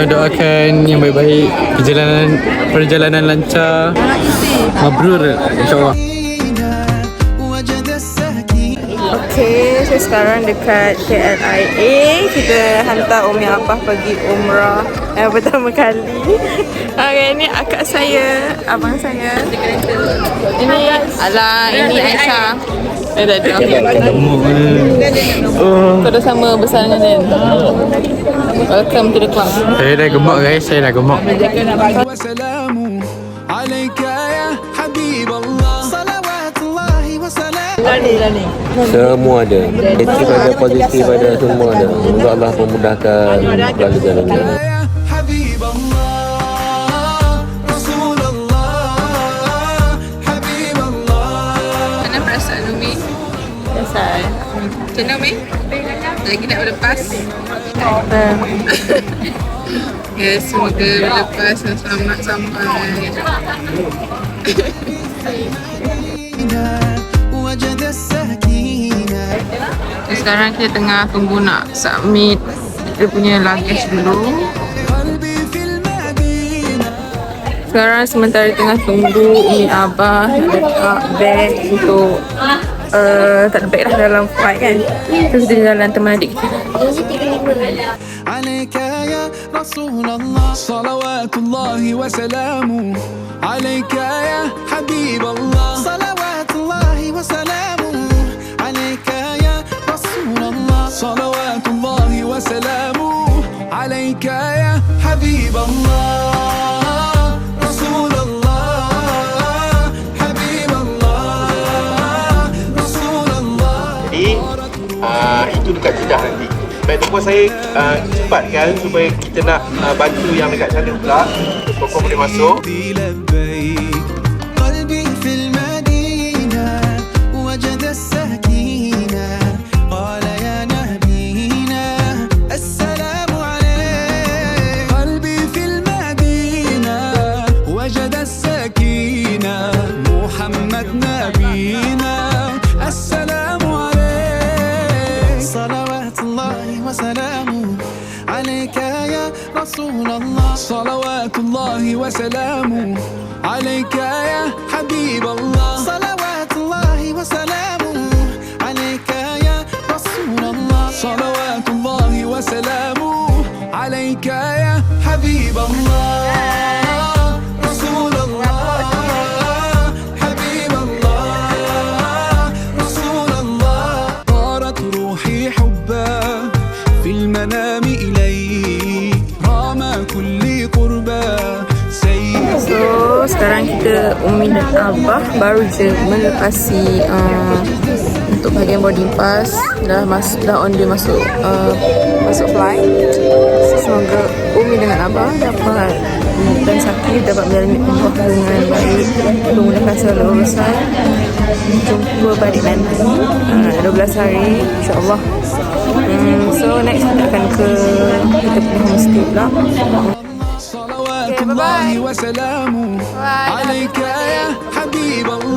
Doakan yang baik-baik, perjalanan lancar, mabrur insyaAllah. Okay, so sekarang dekat KLIA. Kita hantar Umi Abah pergi umrah pertama kali. Okay, ni akak saya, abang saya. Ini Aisyah. Tak ada. Kau dah sama besar dengan dia. Welcome to the club. Saya dah gemuk guys, saya dah gemuk. Semua ada. Negatif ada, positif ada, semua ada. Semoga Allah memudahkan segala-galanya. Mana perasaan Umi? Perasaan? Macam mana Umi? Lagi nak berlepas? Ya, semoga berlepas dan selamat sampai. Sekarang kita tengah tunggu nak submit kita punya luggage dulu. Sekarang sementara tengah tunggu Umi Abah nak letak beg untuk tak ada beg dah dalam flight kan. Terus dia jalan teman adik kita. عليك يا رسول الله صلوات الله وسلامه عليك يا حبيب الله صلوات الله وسلامه عليك يا رسول الله صلوات الله وسلامه عليك يا حبيب الله رسول الله حبيب الله رسول الله. Jadi itu dekat Jeddah nanti. Baik tu pun saya cepatkan supaya kita nak bantu yang dekat sana pula. Pokok boleh masuk. صلوات الله وسلامه عليك يا حبيب الله صلوات الله وسلامه عليك يا رسول الله صلوات الله وسلامه عليك يا حبيب الله رسول الله حبيب الله رسول الله طارت روحي حبا في المنام إليك رام كل So sekarang kita Umi dan Abah baru je melepasi untuk bahagian boarding pass. Dah on dia masuk flight. Semoga Umi dengan Abah dapat dan Sakif dapat menjalani umrah dengan baik, memudahkan segala urusan. Jumpa balik nanti 12 hari insyaAllah. So next kita akan ke kita punya homestay pula. صلوات الله وسلامه عليك يا حبيب الله